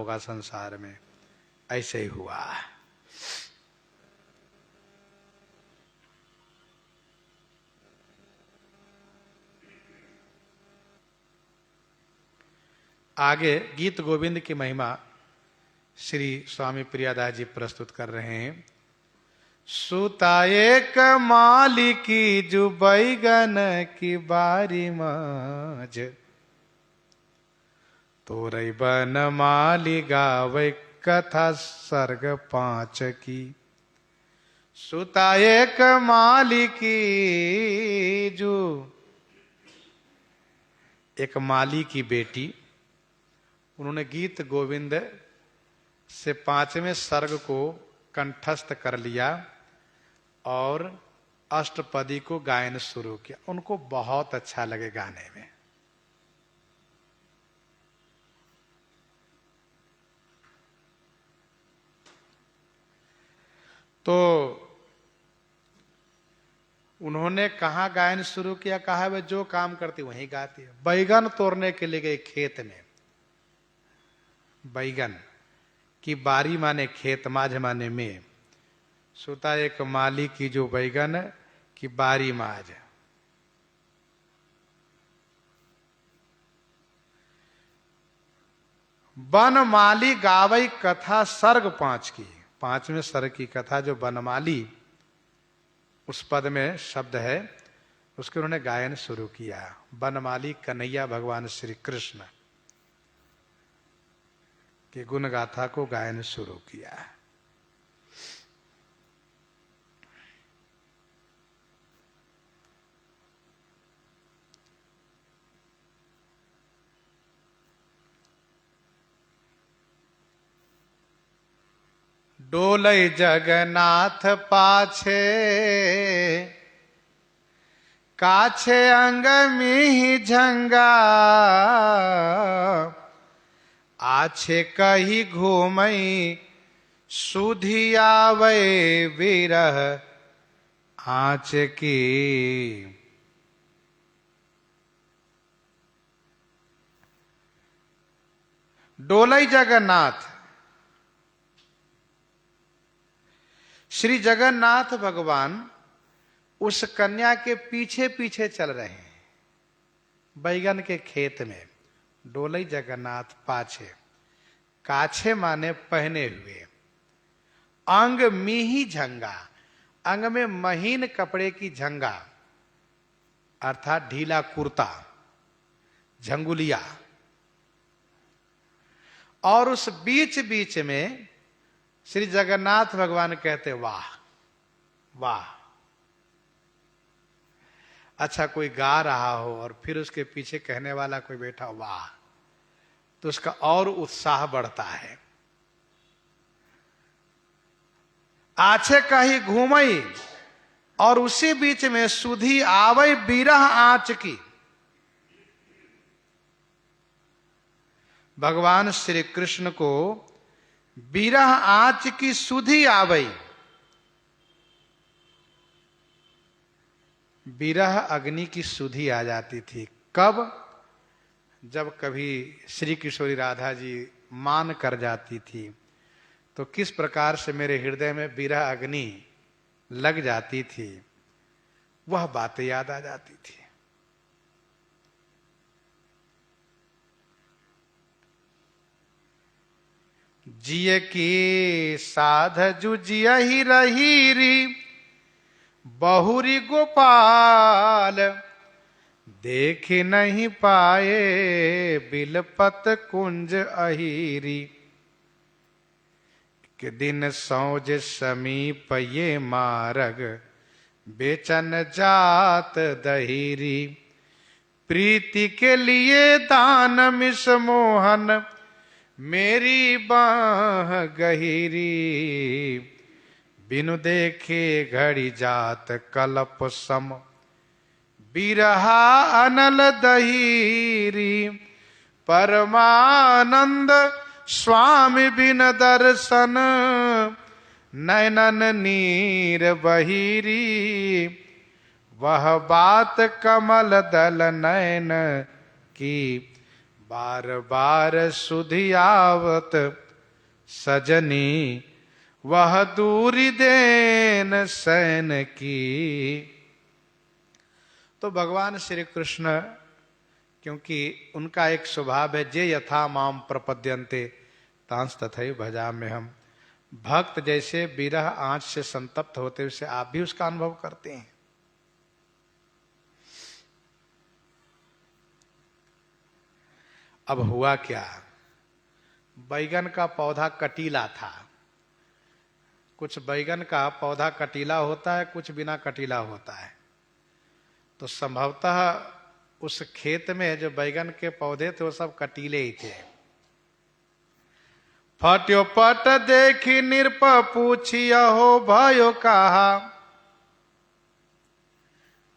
होगा संसार में। ऐसे ही हुआ। आगे गीत गोविंद की महिमा श्री स्वामी प्रियादास जी प्रस्तुत कर रहे हैं। सुता एक माली की जो बैगन की बारी माज, तोरई बन माली गावे कथा सर्ग 5 की। सुता एक माली की जो, एक माली की बेटी, उन्होंने गीत गोविंद से 5वें सर्ग को कंठस्थ कर लिया और अष्टपदी को गायन शुरू किया। उनको बहुत अच्छा लगे गाने में। तो उन्होंने कहा गायन शुरू किया, कहा वे जो काम करती वहीं गाती है। बैगन तोड़ने के लिए गए खेत में। बैगन की बारी माने खेत, माझ माने में। सुता एक माली की जो बैगन की बारी माज। बनमाली गावई कथा सर्ग 5 की। 5वें सर्ग की कथा जो बनमाली, उस पद में शब्द है, उसके उन्होंने गायन शुरू किया। बनमाली कन्हैया भगवान श्री कृष्ण की गुण गाथा को गायन शुरू किया। डोलई जगन्नाथ पाछे, काछे अंग मिहि झंगा, आछे कही घूमई सुधी आवे विरह आँच की। डोलई जगन्नाथ, श्री जगन्नाथ भगवान उस कन्या के पीछे पीछे चल रहे हैं बैगन के खेत में। डोलई जगन्नाथ पाछे, काछे माने पहने हुए, अंग मिही झंगा, अंग में महीन कपड़े की झंगा अर्थात ढीला कुर्ता, झंगुलिया, और उस बीच बीच में श्री जगन्नाथ भगवान कहते वाह वाह। अच्छा, कोई गा रहा हो और फिर उसके पीछे कहने वाला कोई बैठा वाह, तो उसका और उत्साह बढ़ता है। आछे कहीं घूमई, और उसी बीच में सुधी आवई बिरह आँच की। भगवान श्री कृष्ण को बिरह आँच की सुधी आवई। बिरह अग्नि की सुधी आ जाती थी। कब? जब कभी श्री किशोरी राधा जी मान कर जाती थी तो किस प्रकार से मेरे हृदय में बिरह अग्नि लग जाती थी, वह बातें याद आ जाती थी। जिये की साध जुजियहि रहीरी, बहुरी गोपाल देख नहीं पाए बिलपत कुंज अहीरी। के दिन सौज समीप ये मारग, बेचन जात दहीरी। प्रीति के लिए दान मिस मोहन, मेरी बाह गहीरी। बिनु देखे घड़ी जात कलप सम, बिरहा अनल दहीरी। परमानंद स्वामी बिन दर्शन, नैनन नीर बहीरी। वह बात कमल दल नयन की, बार बार सुधि आवत सजनी, वह दूरी देन सैन की। तो भगवान श्री कृष्ण, क्योंकि उनका एक स्वभाव है, जे यथा माम प्रपद्यन्ते तांस तथैव भजाम्य हम। भक्त जैसे विरह आंच से संतप्त होते उसे आप भी उसका अनुभव करते हैं। अब हुआ क्या, बैगन का पौधा कटीला था। कुछ बैगन का पौधा कटीला होता है, कुछ बिना कटीला होता है। तो संभवतः उस खेत में जो बैगन के पौधे थे वो सब कटीले ही थे। फट्यो पट देखी निरप पूछिया हो भयो कहा।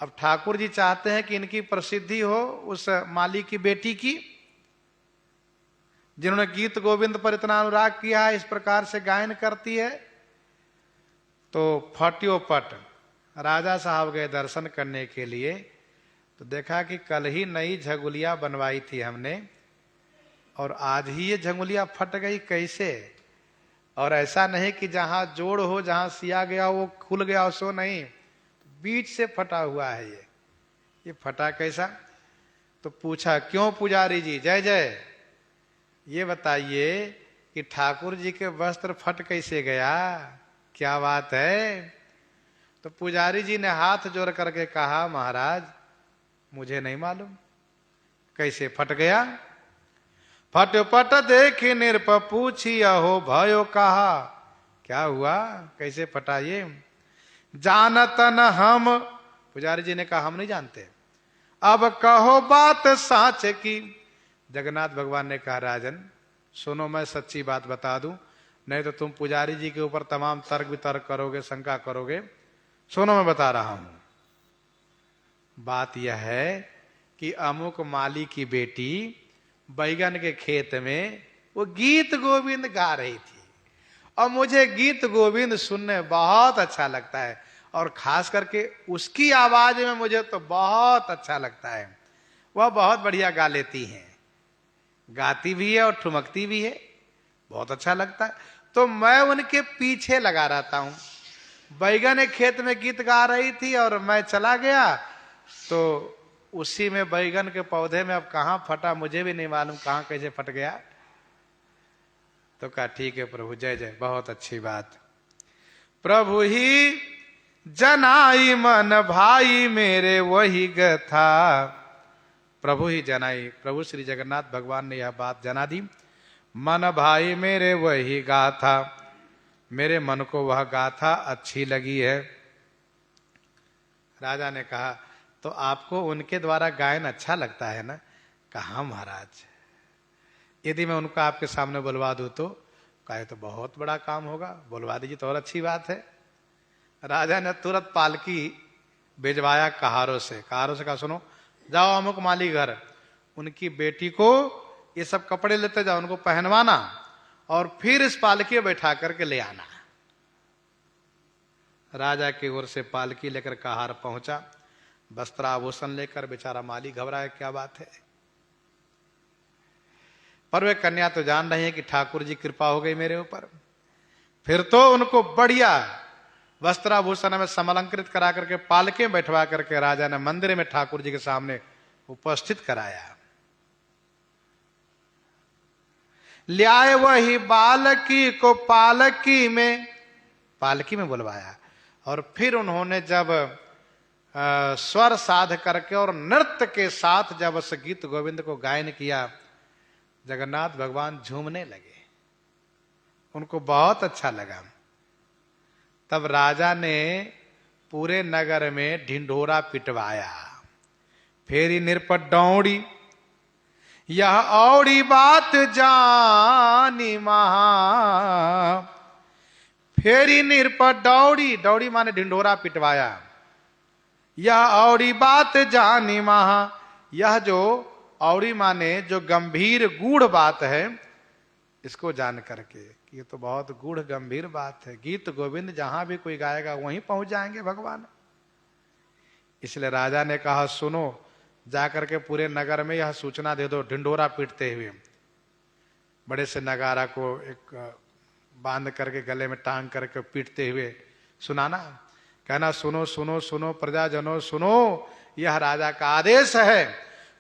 अब ठाकुर जी चाहते हैं कि इनकी प्रसिद्धि हो उस माली की बेटी की, जिन्होंने गीत गोविंद पर इतना अनुराग किया है, इस प्रकार से गायन करती है। तो फट्यो पट, राजा साहब गए दर्शन करने के लिए, तो देखा कि कल ही नई झगुलिया बनवाई थी हमने और आज ही ये झंगुलिया फट गई कैसे। और ऐसा नहीं कि जहां जोड़ हो, जहां सिया गया वो खुल गया, सो नहीं, बीच से फटा हुआ है ये फटा कैसा। तो पूछा, क्यों पुजारी जी, जय जय, ये बताइए कि ठाकुर जी के वस्त्र फट कैसे गया, क्या बात है। तो पुजारी जी ने हाथ जोड़ करके कहा, महाराज मुझे नहीं मालूम कैसे फट गया। फट पट देखी निरप पूछिया हो भयो कहा। क्या हुआ, कैसे फटा ये। जानत न हम, पुजारी जी ने कहा हम नहीं जानते, अब कहो बात साच की। जगन्नाथ भगवान ने कहा, राजन सुनो, मैं सच्ची बात बता दूं, नहीं तो तुम पुजारी जी के ऊपर तमाम तर्क वितर्क करोगे, शंका करोगे। सुनो मैं बता रहा हूं। बात यह है कि अमुक माली की बेटी बैगन के खेत में वो गीत गोविंद गा रही थी, और मुझे गीत गोविंद सुनने बहुत अच्छा लगता है, और खास करके उसकी आवाज में मुझे तो बहुत अच्छा लगता है। वह बहुत बढ़िया गा लेती हैं, गाती भी है और ठुमकती भी है, बहुत अच्छा लगता है। तो मैं उनके पीछे लगा रहता हूं। बैगन एक खेत में गीत गा रही थी और मैं चला गया, तो उसी में बैगन के पौधे में अब कहां फटा मुझे भी नहीं मालूम, कहां कैसे फट गया। तो कहा ठीक है प्रभु, जय जय, बहुत अच्छी बात। प्रभु ही जनाई मन भाई मेरे वही गथा। प्रभु ही जनाई, प्रभु श्री जगन्नाथ भगवान ने यह बात जना दी। मन भाई मेरे वही गाथा, मेरे मन को वह गाथा अच्छी लगी है। राजा ने कहा, तो आपको उनके द्वारा गायन अच्छा लगता है ना। कहा महाराज, यदि मैं उनको आपके सामने बुलवा दूं तो। कहे तो बहुत बड़ा काम होगा, बुलवा दीजिए तो और अच्छी बात है। राजा ने तुरंत पालकी भिजवाया कहारों से। कहारों से कहा, सुनो जाओ अमुक माली घर, उनकी बेटी को ये सब कपड़े लेते जाओ, उनको पहनवाना और फिर इस पालकी में बैठा करके ले आना। राजा की ओर से पालकी लेकर कहार पहुंचा, वस्त्राभूषण लेकर। बेचारा माली घबराया, क्या बात है। पर वे कन्या तो जान रही है कि ठाकुर जी कृपा हो गई मेरे ऊपर। फिर तो उनको बढ़िया वस्त्राभूषण में समलंकृत करा करके पालके बैठवा करके राजा ने मंदिर में ठाकुर जी के सामने उपस्थित कराया। ल्याए वही बालकी को पालकी में बुलवाया, और फिर उन्होंने जब स्वर साध करके और नृत्य के साथ जब उस गीत गोविंद को गायन किया, जगन्नाथ भगवान झूमने लगे, उनको बहुत अच्छा लगा। तब राजा ने पूरे नगर में ढिंढोरा पिटवाया। फेरी निरपट दौड़ी, यह औड़ी बात जानी महा। फेरी निरपट दौड़ी, दौड़ी माने ढिंढोरा पिटवाया। यह औड़ी बात जानी महा, यह जो औड़ी माने जो गंभीर गूढ़ बात है, इसको जान करके कि ये तो बहुत गूढ़ गंभीर बात है। गीत गोविंद जहां भी कोई गाएगा वहीं पहुंच जाएंगे भगवान। इसलिए राजा ने कहा, सुनो जाकर के पूरे नगर में यह सूचना दे दो, ढिंढोरा पीटते हुए, बड़े से नगारा को एक बांध करके गले में टांग करके पीटते हुए सुनाना, कहना सुनो सुनो सुनो प्रजाजनों सुनो, यह राजा का आदेश है,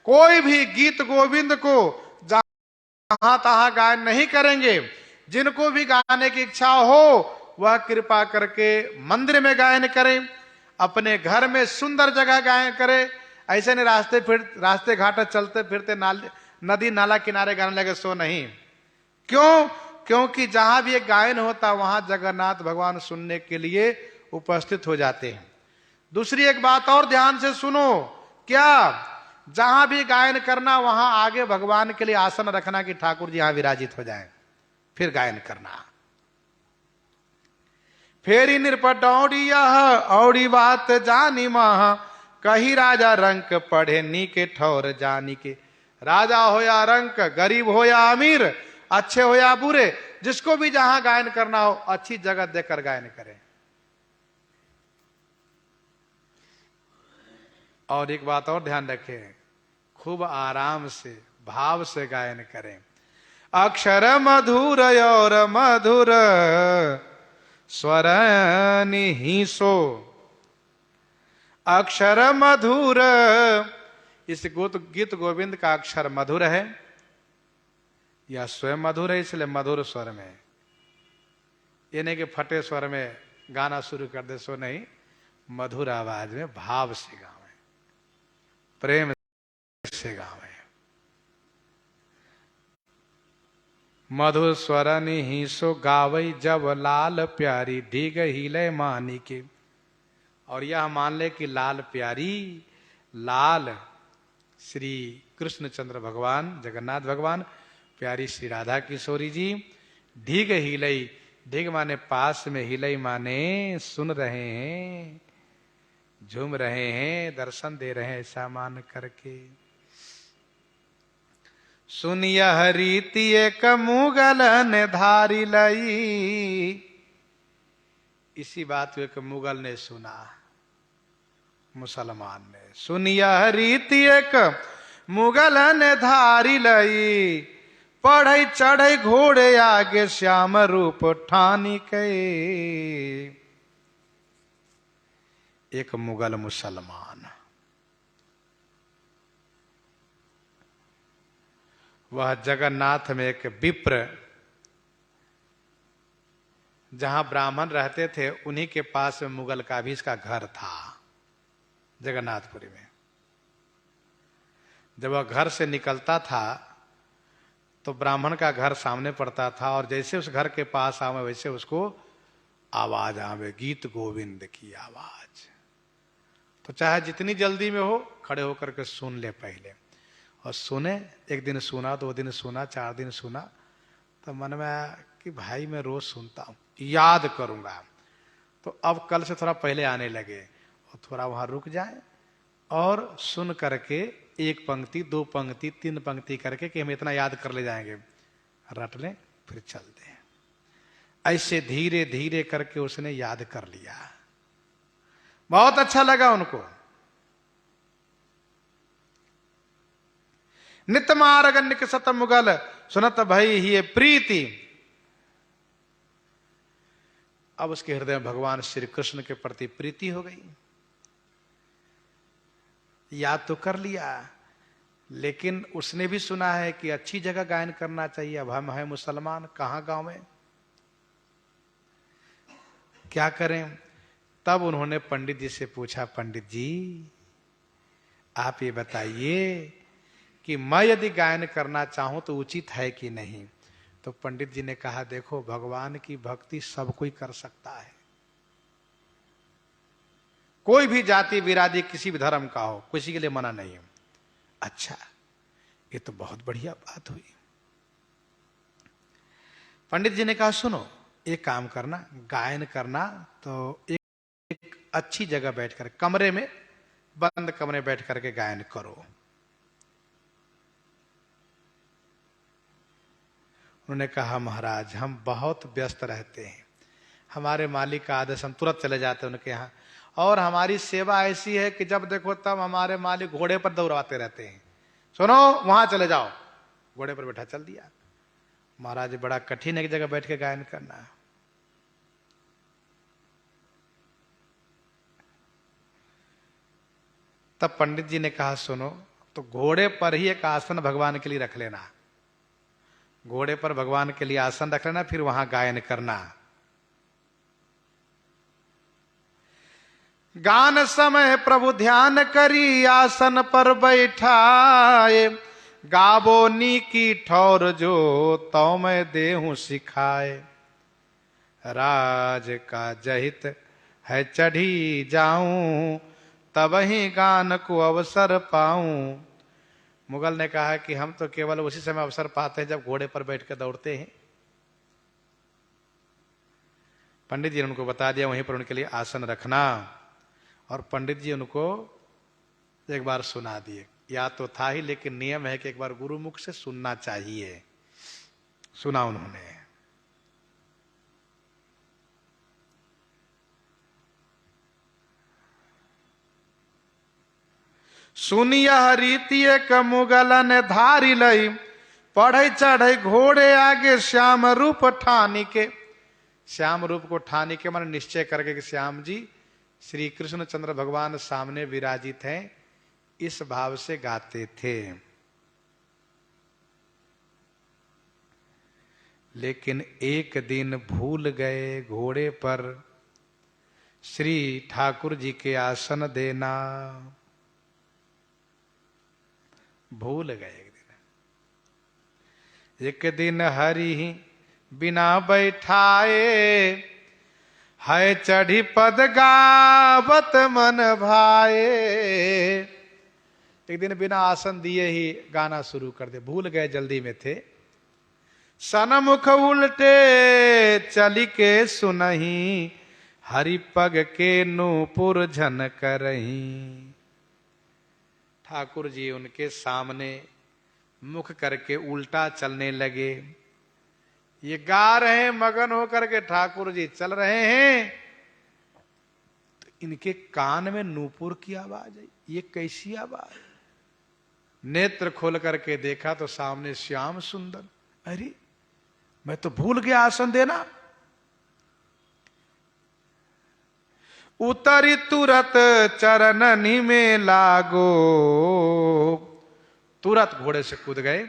कोई भी गीत गोविंद को जहां तहां गायन नहीं करेंगे। जिनको भी गाने की इच्छा हो वह कृपा करके मंदिर में गायन करें, अपने घर में सुंदर जगह गायन करें। ऐसे नहीं रास्ते घाट चलते फिरते नदी नाला किनारे गाने लगे, सो नहीं। क्यों? क्योंकि जहां भी एक गायन होता वहां जगन्नाथ भगवान सुनने के लिए उपस्थित हो जाते हैं। दूसरी एक बात और ध्यान से सुनो, क्या? जहां भी गायन करना वहां आगे भगवान के लिए आसन रखना कि ठाकुर जी यहां विराजित हो जाएं, फिर गायन करना। फेरी निरपट औड़ी बात जानी महा, कही राजा रंक पढ़े नी के ठौर जानी के। राजा हो या रंक, गरीब हो या अमीर, अच्छे हो या बुरे, जिसको भी जहां गायन करना हो अच्छी जगह देकर गायन करें। और एक बात और ध्यान रखें, खूब आराम से भाव से गायन करें। अक्षर मधुर और मधुर स्वर निहिसो, अक्षर मधुर, इस गीत गोविंद का अक्षर मधुर है या स्वयं मधुर है, इसलिए मधुर स्वर में, ये नहीं कि फटे स्वर में गाना शुरू कर दे, सो नहीं, मधुर आवाज में भाव से गावे, प्रेम से गावे। मधुर स्वर निहिसो गावई जब लाल प्यारी, ढीग हिले मानी के। और यह मान ले कि लाल प्यारी, लाल श्री कृष्णचंद्र भगवान जगन्नाथ भगवान, प्यारी श्री राधा किशोरी जी, ढीग हिलई, ढीग माने पास में, हिलई माने सुन रहे हैं, झूम रहे हैं, दर्शन दे रहे हैं, ऐसा मान करके। सुन यह रीति एक मुगल ने धारी लई, इसी बात को एक मुगल ने सुना, मुसलमान ने। सुन यह रीति एक मुगल ने धारी लई, पढ़ई चढ़ई घोड़े आगे श्याम रूप ठानी के। एक मुगल मुसलमान, वह जगन्नाथ में एक विप्र, जहां ब्राह्मण रहते थे उन्हीं के पास में मुगल का भी इसका घर था जगन्नाथपुरी में। जब वह घर से निकलता था तो ब्राह्मण का घर सामने पड़ता था, और जैसे उस घर के पास आवे वैसे उसको आवाज आवे, गीत गोविंद की आवाज। तो चाहे जितनी जल्दी में हो, खड़े होकर के सुन ले पहले। और सुने, एक दिन सुना, 2 दिन सुना, 4 दिन सुना, तो मन में आया कि भाई मैं रोज सुनता हूं, याद करूंगा। तो अब कल से थोड़ा पहले आने लगे, और थोड़ा वहां रुक जाए और सुन करके 1 पंक्ति 2 पंक्ति 3 पंक्ति करके कि हम इतना याद कर ले जाएंगे, रट लें, फिर चलते हैं। ऐसे धीरे धीरे करके उसने याद कर लिया, बहुत अच्छा लगा उनको। नित मार्ग निकसत मुगल, सुनत भई ही प्रीति। अब उसके हृदय में भगवान श्री कृष्ण के प्रति प्रीति हो गई। याद तो कर लिया, लेकिन उसने भी सुना है कि अच्छी जगह गायन करना चाहिए। अब हम हैं मुसलमान, कहां गांव में, क्या करें? तब उन्होंने पंडित जी से पूछा, पंडित जी आप ये बताइए कि मैं यदि गायन करना चाहूं तो उचित है कि नहीं? तो पंडित जी ने कहा, देखो भगवान की भक्ति सब कोई कर सकता है, कोई भी जाति बिरादी किसी भी धर्म का हो, किसी के लिए मना नहीं है। अच्छा, ये तो बहुत बढ़िया बात हुई। पंडित जी ने कहा, सुनो एक काम करना, गायन करना तो एक अच्छी जगह बैठकर, कमरे में, बंद कमरे में बैठ करके गायन करो। उन्होंने कहा, महाराज हम बहुत व्यस्त रहते हैं, हमारे मालिक का आदेश, हम तुरंत चले जाते हैं उनके यहाँ, और हमारी सेवा ऐसी है कि जब देखो तब हमारे मालिक घोड़े पर दौड़ाते रहते हैं। सुनो वहां चले जाओ, घोड़े पर बैठा चल दिया। महाराज बड़ा कठिन एक जगह बैठ के गायन करना। तब पंडित जी ने कहा सुनो, तो घोड़े पर ही एक आसन भगवान के लिए रख लेना, घोड़े पर भगवान के लिए आसन रख लेना, फिर वहां गायन करना। गान समय प्रभु ध्यान करी आसन पर बैठाए, गावो नी की ठौर जो तो मैं देहूं सिखाए, राज का जहित है चढ़ी जाऊं तब ही गान को अवसर पाऊं। मुगल ने कहा कि हम तो केवल उसी समय अवसर पाते हैं जब घोड़े पर बैठ कर दौड़ते हैं। पंडित जी ने उनको बता दिया वहीं पर उनके लिए आसन रखना, और पंडित जी उनको एक बार सुना दिए। या तो था ही, लेकिन नियम है कि एक बार गुरु मुख से सुनना चाहिए। सुना उन्होंने। सुनिया रीति एक मुगलन धारी लई, पढ़े चढ़े घोड़े आगे श्याम रूप ठानी के। श्याम रूप को ठानी के मन निश्चय करके कि श्याम जी श्री कृष्ण चंद्र भगवान सामने विराजित हैं, इस भाव से गाते थे। लेकिन एक दिन भूल गए घोड़े पर श्री ठाकुर जी के आसन देना, भूल गए। एक दिन हरि बिना बैठाए, है चढ़ी पद गावत मन भाए। एक दिन बिना आसन दिए ही गाना शुरू कर दे, भूल गए, जल्दी में थे। सनमुख उल्टे चली के सुनही, हरि पग के नूपुर झन करही। ठाकुर जी उनके सामने मुख करके उल्टा चलने लगे। ये गा रहे हैं, मगन होकर के ठाकुर जी चल रहे हैं, तो इनके कान में नूपुर की आवाज आई। ये कैसी आवाज? नेत्र खोल करके देखा तो सामने श्याम सुंदर। अरे मैं तो भूल गया आसन देना। उतरी तुरत चरणनि में लागो, तुरंत घोड़े से कूद गए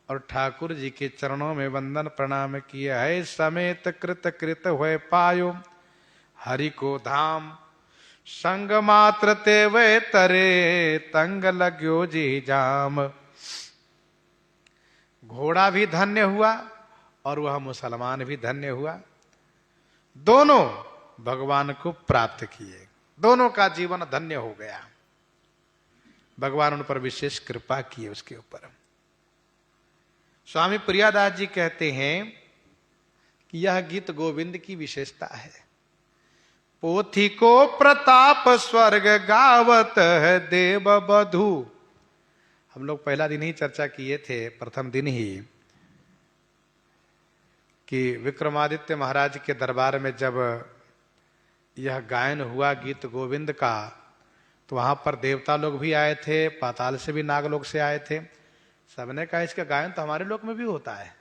और ठाकुर जी के चरणों में वंदन प्रणाम किया। है समेत कृत कृत हुए पायो, हरि को धाम संग मात्र ते वे तरे, तंग लाग्यो जी जाम। घोड़ा भी धन्य हुआ और वह मुसलमान भी धन्य हुआ। दोनों भगवान को प्राप्त किए, दोनों का जीवन धन्य हो गया। भगवान उन पर विशेष कृपा की उसके ऊपर। स्वामी प्रियादास जी कहते हैं कि यह गीत गोविंद की विशेषता है। पोथी को प्रताप स्वर्ग गावत है देव बधू। हम लोग पहला दिन ही चर्चा किए थे, प्रथम दिन ही, कि विक्रमादित्य महाराज के दरबार में जब यह गायन हुआ गीत गोविंद का, तो वहां पर देवता लोग भी आए थे, पाताल से भी नागलोक से आए थे। सबने कहा इसका गायन तो हमारे लोक में भी होता है।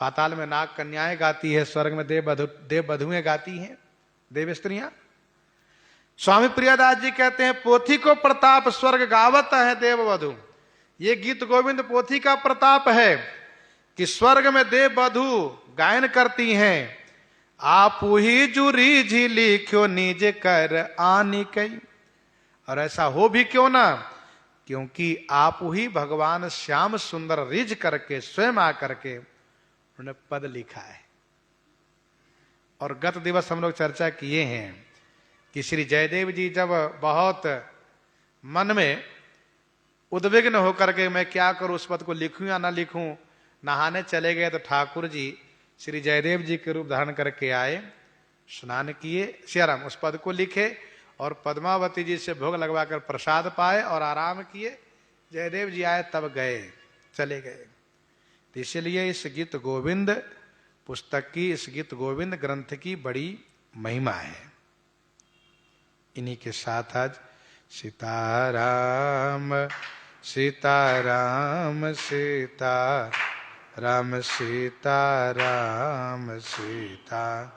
पाताल में नाग कन्याएं गाती है, स्वर्ग में देव बधुएं गाती हैं, देव स्त्रियां। स्वामी प्रियादास जी कहते हैं पोथी को प्रताप स्वर्ग गावत है देव बधु। ये गीत गोविंद पोथी का प्रताप है कि स्वर्ग में देव बधु गायन करती हैं। आप ही जुरी झिली क्यों निज कर आनी कई। और ऐसा हो भी क्यों ना, क्योंकि आप ही भगवान श्याम सुंदर रिझ करके स्वयं आकर के उन्होंने पद लिखा है। और गत दिवस हम लोग चर्चा किए हैं कि श्री जयदेव जी जब बहुत मन में उद्विग्न होकर के मैं क्या करूं, उस पद को लिखूं या ना लिखूं, नहाने चले गए तो ठाकुर जी श्री जयदेव जी के रूप धारण करके आए, स्नान किए, सियाराम उस पद को लिखे और पद्मावती जी से भोग लगवाकर प्रसाद पाए और आराम किए। जयदेव जी आए तब गए, चले गए। तो इसलिए इस गीत गोविंद पुस्तक की, इस गीत गोविंद ग्रंथ की बड़ी महिमा है। इन्हीं के साथ आज सीताराम सीताराम सीताराम सीताराम सीता